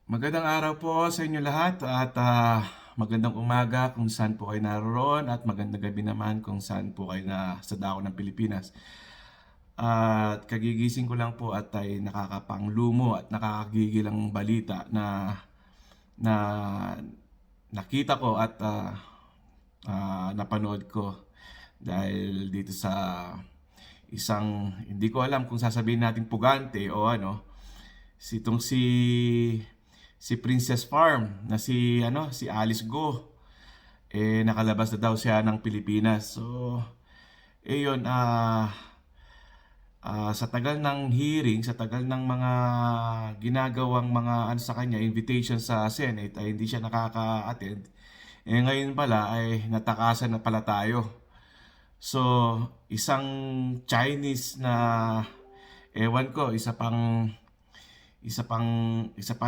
Magandang araw po sa inyo lahat at magandang umaga kung saan po kayo naroon at magandang gabi naman kung saan po kayo na sa dako ng Pilipinas. At kagigising ko lang po at ay nakakapanglumo at nakakagigilang balita na nakita ko at napanood ko dahil dito sa isang hindi ko alam kung sasabihin natin pugante o ano si Princess Farm na si Alice Go nakalabas na daw siya ng Pilipinas. So yun sa tagal ng hearing, sa tagal ng mga ginagawang mga ano sa kanya, invitation sa Senate ay hindi siya nakaka-attend. Ngayon pala ay natakasan na pala tayo. So, isang Chinese na ewan ko, isa pa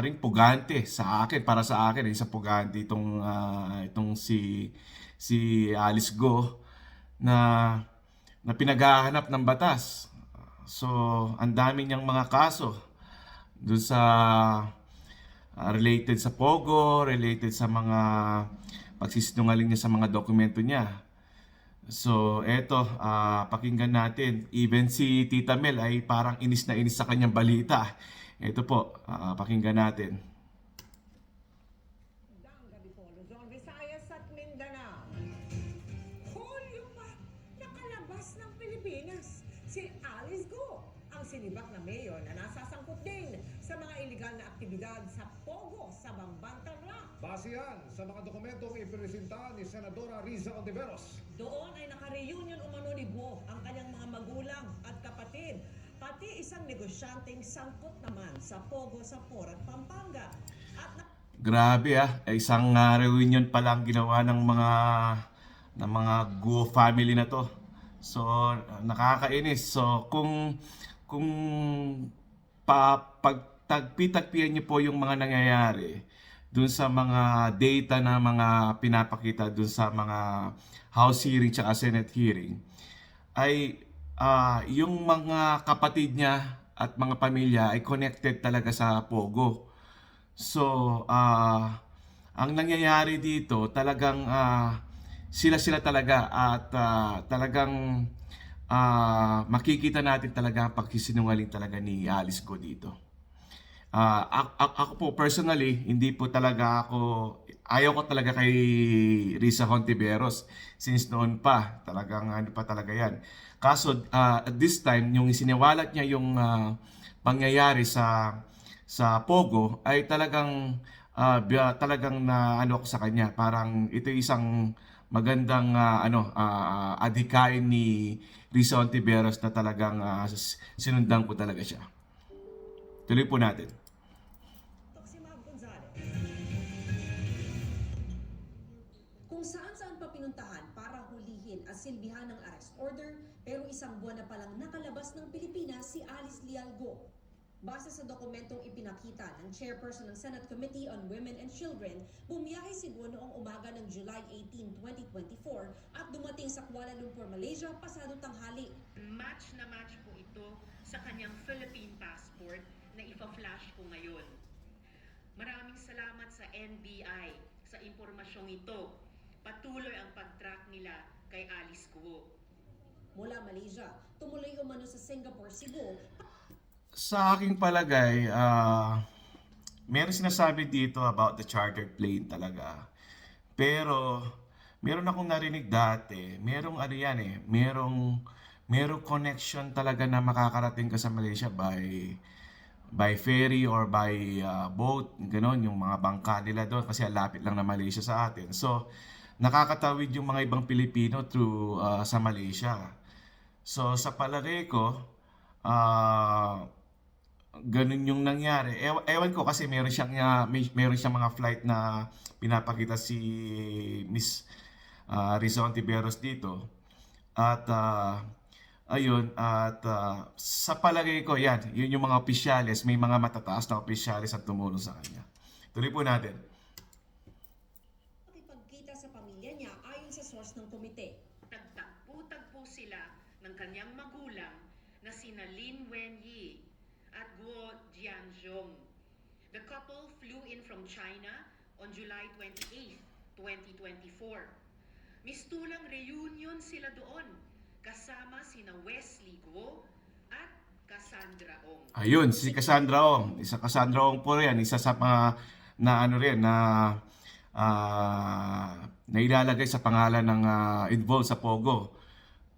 ring pugante sa akin, para sa akin, isa pugante itong si Alice Go na pinaghahanap ng batas. So, ang dami niyang mga kaso dun sa related sa Pogo, related sa mga pagsisinungaling niya sa mga dokumento niya. So, eto, pakinggan natin. Even si Tita Mel ay parang inis na inis sa kanyang balita. Ito po, pakinggan natin. Gabi po, Luzon, Visayas at Mindanao. Hulyo pa, nakalabas ng Pilipinas si Alice Go, ang sinibak na mayor na nasasangkot din sa mga iligal na aktibidad sa Pogo sa Bambantan Rock. Base yan sa mga dokumentong ipresenta ni Senadora Riza Ontiveros. Doon ay naka-reunion umano ni Go ang kanyang mga magulang at kapatid, pati isang negosyanteng sangkot naman sa Pogo sa Porac, Pampanga. At Grabe isang reunion pa lang ginawa ng mga Guo family na to. So nakakainis. So kung pagtagpi-tagpian niyo po yung mga nangyayari dun sa mga data na mga pinapakita dun sa mga House hearing at Senate hearing ay yung mga kapatid niya at mga pamilya ay connected talaga sa Pogo. So, ang nangyayari dito, talagang sila-sila talaga at talagang makikita natin talaga ang pagsisinungaling talaga ni Alice Go dito. Ako po personally, hindi po talaga ayaw ko talaga kay Risa Hontiveros since noon pa, talagang ano pa talaga yan. Kaso at this time, yung isiniwalat niya yung pangyayari sa Pogo ay talagang na ano ako sa kanya, parang ito isang magandang adhikain ni Risa Hontiveros na talagang sinundan ko talaga siya. Tuloy po natin. Toximab Gonzalez. Kung saan-saan pa pinuntahan para hulihin at silbihan ng arrest order, pero isang buwan na palang nakalabas ng Pilipinas si Alice Leal Go. Base sa dokumentong ipinakita ng chairperson ng Senate Committee on Women and Children, bumiyahe si Go noong umaga ng July 18, 2024 at dumating sa Kuala Lumpur, Malaysia pasado tanghali. Match na match po ito sa kanyang Philippine passport na ipa-flash ko ngayon. Maraming salamat sa NBI sa impormasyong ito. Patuloy ang pag-track nila kay Alice Go. Mula Malaysia, tumuloy umano sa Singapore si Go. Sa aking palagay, meron sinasabi dito about the chartered plane talaga. Pero, meron akong narinig dati, merong ano yan merong connection talaga na makakarating ka sa Malaysia by ferry or by boat, gano'n, yung mga bangka nila doon kasi lapit lang na Malaysia sa atin. So, nakakatawid yung mga ibang Pilipino through sa Malaysia. So, sa palagay ko, ganun yung nangyari. Ewan ko kasi meron siyang mga flight na pinapakita si Miss Rizal Ontiveros dito. At ayun, at sa palagay ko yun yung mga opisyales, may mga matataas na opisyales at tumulong sa kanya. Tuloy po natin. Nakipagkita sa pamilya niya ayon sa source ng komite. Nagtagpo-tagpo sila ng kanyang magulang na sina Lin Wenyi at Guo Jianzhong. The couple flew in from China on July 28, 2024. Mistulang reunion sila doon, kasama sina Wesley Guo at Cassandra Ong. Ayun, si Cassandra Ong. Cassandra Ong po yan. Isa sa mga na ano rin na nailalagay sa pangalan ng involved sa Pogo.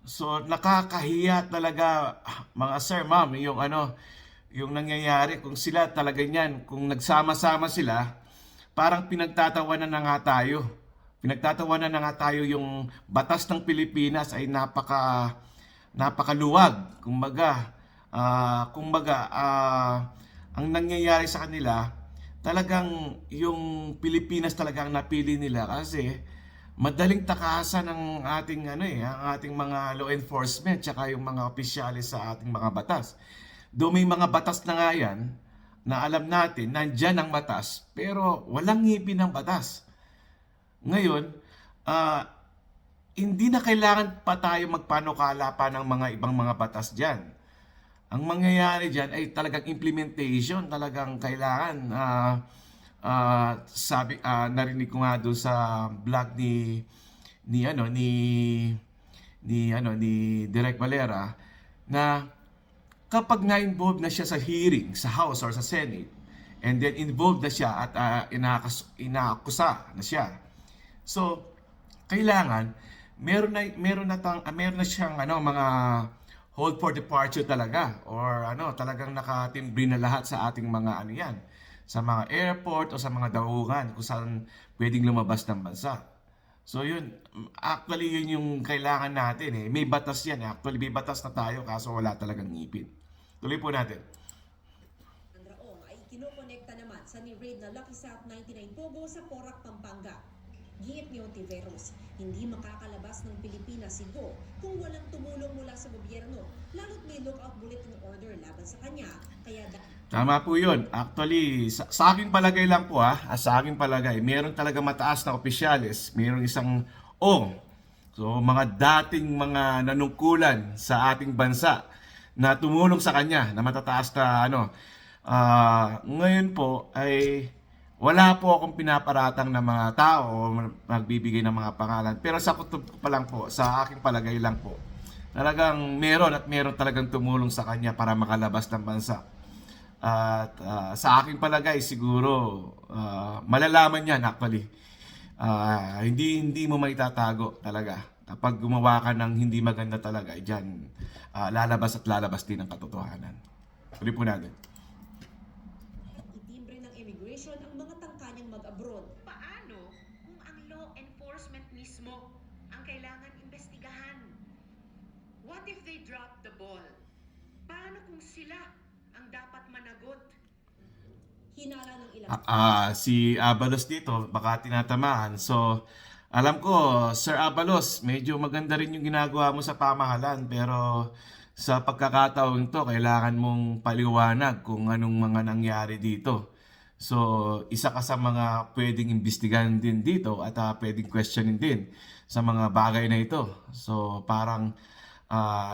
So nakakahiya talaga mga sir, ma'am, yung yung nangyayari kung sila talaga niyan, kung nagsama-sama sila, parang pinagtatawanan na nga tayo. Pinagtatawanan na nga tayo, yung batas ng Pilipinas ay napakaluwag. Kumbaga, ang nangyayari sa kanila, talagang yung Pilipinas talagang napili nila kasi madaling takasan ng ating ang ating mga law enforcement tsaka yung mga opisyalis sa ating mga batas. Doon may mga batas na nga yan na alam natin, nandyan ang batas, pero walang ngipin ng batas. Ngayon, hindi na kailangan pa tayo magpanukala pa ng mga ibang mga batas dyan. Ang mangyayari dyan ay talagang implementation, talagang kailangan. Narinig ko nga doon sa vlog ni Direk Valera na kapag na-involved na siya sa hearing sa House or sa Senate, and then involved na siya at inaakusa na siya. So, kailangan meron na siyang mga hold for departure talaga, or talagang nakatimbre na lahat sa ating mga sa mga airport o sa mga daungan kung saan pwedeng lumabas ng bansa. So yun, actually yun yung kailangan natin eh. May batas yan eh. Actually may batas na tayo kaso wala talagang ngipin. Tuloy po natin. Cassandra Ong ay kinokonekta naman sa ni-raid na Lucky South 99 Pogo sa Porac, Pampanga. Giit ni Ontiveros, hindi makakalabas ng Pilipinas si Go kung walang tumulong mula sa gobyerno, lalo't may lookout bulletin order laban sa kanya. Kaya Tama po yun. Actually, sa aking palagay lang po sa aking palagay, meron talaga mataas na opisyalis, meron isang So, mga dating mga nanungkulan sa ating bansa na tumulong sa kanya na matataas na ngayon po ay wala po akong pinaparatang na mga tao o magbibigay ng mga pangalan. Pero sa kutob ko pa lang po, sa aking palagay lang po, talagang meron talagang tumulong sa kanya para makalabas ng bansa. At sa aking palagay siguro malalaman yan actually. Hindi mo maitatago talaga. Kapag gumawa ka ng hindi maganda talaga, diyan lalabas din ang katotohanan. Tuloy po natin. itimbre ng immigration ang mga tangkanyang mag-abroad. Paano kung ang law enforcement mismo ang kailangan imbestigahan? What if they drop the ball? Paano kung sila ang dapat managot? Hinala ng ilang Si Abalos dito, baka tinatamaan. So, alam ko, Sir Abalos, medyo maganda rin yung ginagawa mo sa pamahalan. Pero sa pagkakataon to, kailangan mong paliwanag kung anong mga nangyari dito. So, isa ka sa mga pwedeng imbestigahan din dito at pwedeng questionin din sa mga bagay na ito. So, parang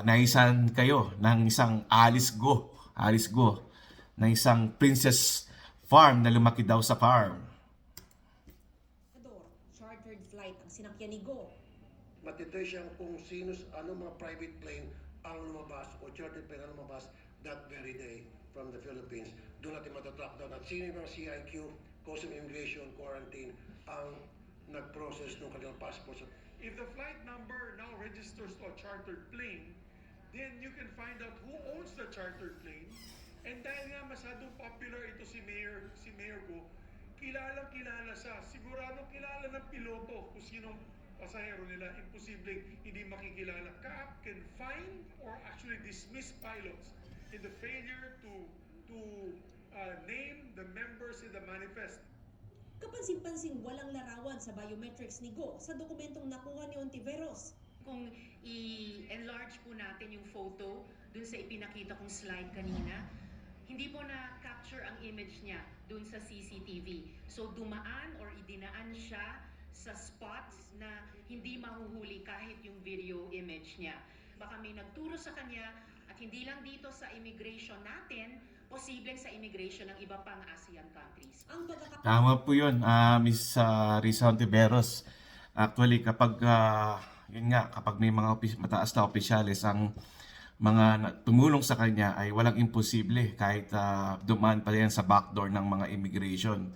naisan kayo ng isang Alice Go, na isang princess farm na lumaki daw sa farm. chartered flight ang sinakyan ni Go. Matitray siyang kung ano mga private plane ang lumabas o chartered plane ang lumabas that very day from the Philippines. Doon natin matatrack down at sino yung mga CIQ, Customs Immigration, Quarantine ang nag-process ng kanilang passports. If the flight number now registers to a chartered plane, then you can find out who owns the chartered plane. And dahil nga masyadong popular ito si Mayor Go, kilalang-kilala siya. Siguradong kilala ng piloto kung sinong pasahero nila. Imposibleng hindi makikilala. CAAP can fine or actually dismiss pilots in the failure to name the members in the manifest. Kapansin-pansing walang larawan sa biometrics ni Go sa dokumentong nakuha ni Ontiveros. Kung i-enlarge po natin yung photo dun sa ipinakita kong slide kanina, hindi po na-capture ang image niya dun sa CCTV. So dumaan or idinaan siya sa spots na hindi mahuhuli kahit yung video image niya. Baka may nagturo sa kanya at hindi lang dito sa immigration natin, posibleng sa immigration ng iba pang ASEAN countries. Ang Tama po yun, Miss Risa Ontiveros. Actually, kapag, yun nga, kapag may mga mataas na opisyalis ang mga tumulong sa kanya ay walang imposible kahit dumaan pa yan sa backdoor ng mga immigration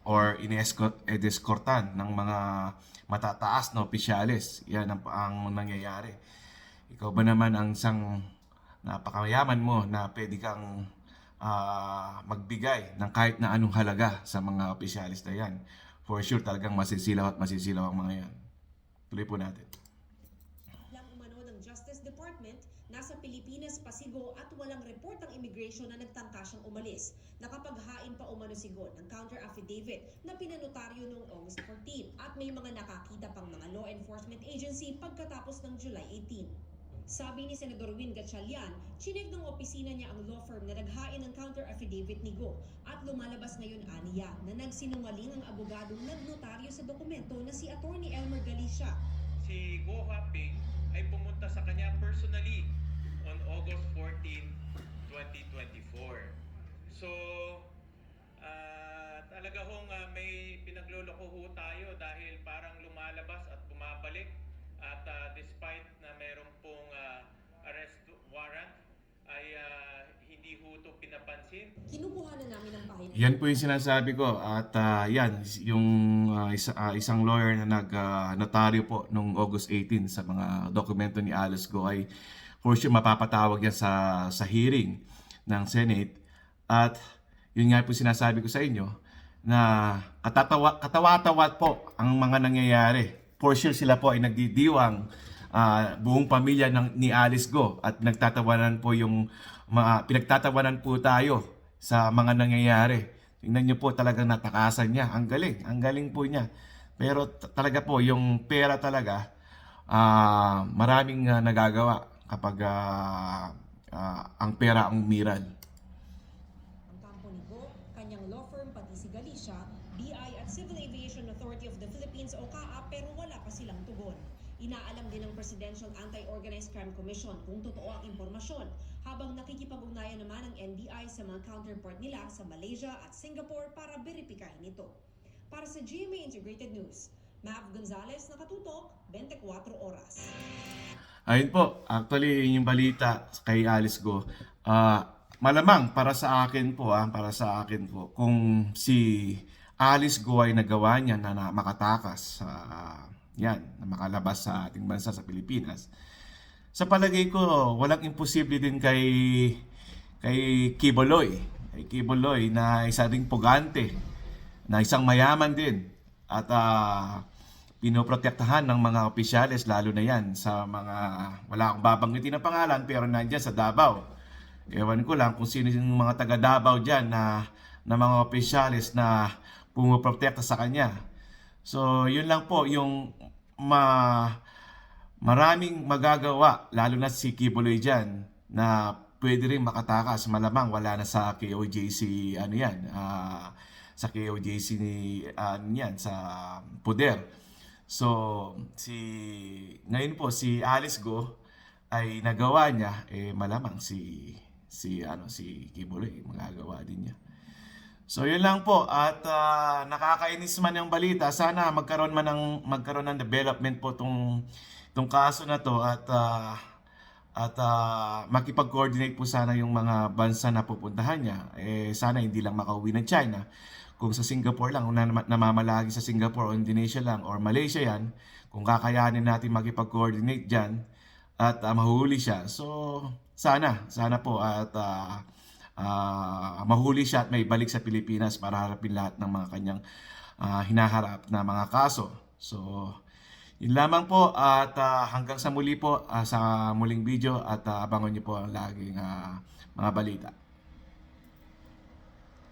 or inescortan ng mga matataas na opisyalis. Yan ang nangyayari. Ikaw ba naman ang isang napakamayaman mo na pwede kang magbigay ng kahit na anong halaga sa mga opisyalis na yan? For sure, talagang masisilaw at masisilaw ang mga yan. Tuloy po natin. lang umano ng Justice Department, nasa Pilipinas pasigo at walang report ang immigration na nagtangka siyang umalis. Nakapaghain pa umano si Go ng counter affidavit na pinanotaryo noong August 14 at may mga nakakita pang mga law enforcement agency pagkatapos ng July 18. Sabi ni Senador Win Gatchalian, chinek ng opisina niya ang law firm na naghain ng counter affidavit ni Go at lumalabas ngayon aniya na nagsinungaling ang abogadong nagnotaryo sa dokumento na si Attorney Elmer Galicia. Si Go Haping ay pumunta sa kanya personally on August 14, 2024. So, talaga hong may pinagloloko ho tayo dahil parang lumalabas at bumabalik at despite na meron pong arrest warrant ay hindi ho ito pinapansin. Kinukuha na namin ang pahayag. Yan po yung sinasabi ko at yan, yung isang lawyer na nag-notaryo po nung August 18 sa mga dokumento ni Alice Go ay for sure mapapatawag yan sa hearing ng Senate. At yun nga po sinasabi ko sa inyo na katawa-tawa po ang mga nangyayari. For sure sila po ay nagdidiwang buong pamilya ni Alice Go at nagtatawanan po pinagtatawanan po tayo sa mga nangyayari. Tingnan niyo po talagang natakasan niya. Ang galing po niya. Pero talaga po yung pera talaga maraming nagagawa kapag ang pera ang umiral. Ang kampo ni Go, kanyang law firm pati si Galicia, BI at Civil Aviation Authority of the Philippines o CAA pero wala pa silang tugon. Inaalam din ng Presidential Anti-Organized Crime Commission kung totoo ang impormasyon habang nakikipag-ugnayan naman ang NBI sa mga counterpart nila sa Malaysia at Singapore para beripikahin ito. Para sa GMA Integrated News, Mav Gonzalez, nakatutok, 24 oras. Ayun po, actually yung balita kay Alice Go, malamang para sa akin po, kung si Alice Go ay nagawa niya na makatakas na makalabas sa ating bansa sa Pilipinas. Sa palagay ko, walang imposible din kay Quiboloy. Kay Quiboloy na isa ding pugante, na isang mayaman din at pinoprotektahan ng mga opisyales, lalo na yan sa mga, wala akong babanggitin na pangalan pero nandyan sa Davao. Ewan ko lang kung sino yung mga taga Davao dyan na mga opisyales na pumoprotekta sa kanya. So yun lang po yung maraming magagawa, lalo na si Quiboloy dyan, na pwede rin makatakas. Malamang wala na sa KOJC sa KOJC sa poder. So ngayon po si Alice Go ay nagawa niya, malamang si Quiboloy magagawa din niya. So yun lang po at nakakainis man yung balita. Sana magkaroon ng development po tong kaso na to at makipag-coordinate po sana yung mga bansa na pupuntahan niya. Sana hindi lang makauwi ng China. Kung sa Singapore lang, kung namamalagi sa Singapore o Indonesia lang or Malaysia yan, kung kakayanin natin makipag-coordinate dyan at mahuli siya. So sana po at mahuli siya at may balik sa Pilipinas para harapin lahat ng mga kanyang hinaharap na mga kaso. So yun lamang po at hanggang sa muli po sa muling video at abangan niyo po ang laging mga balita.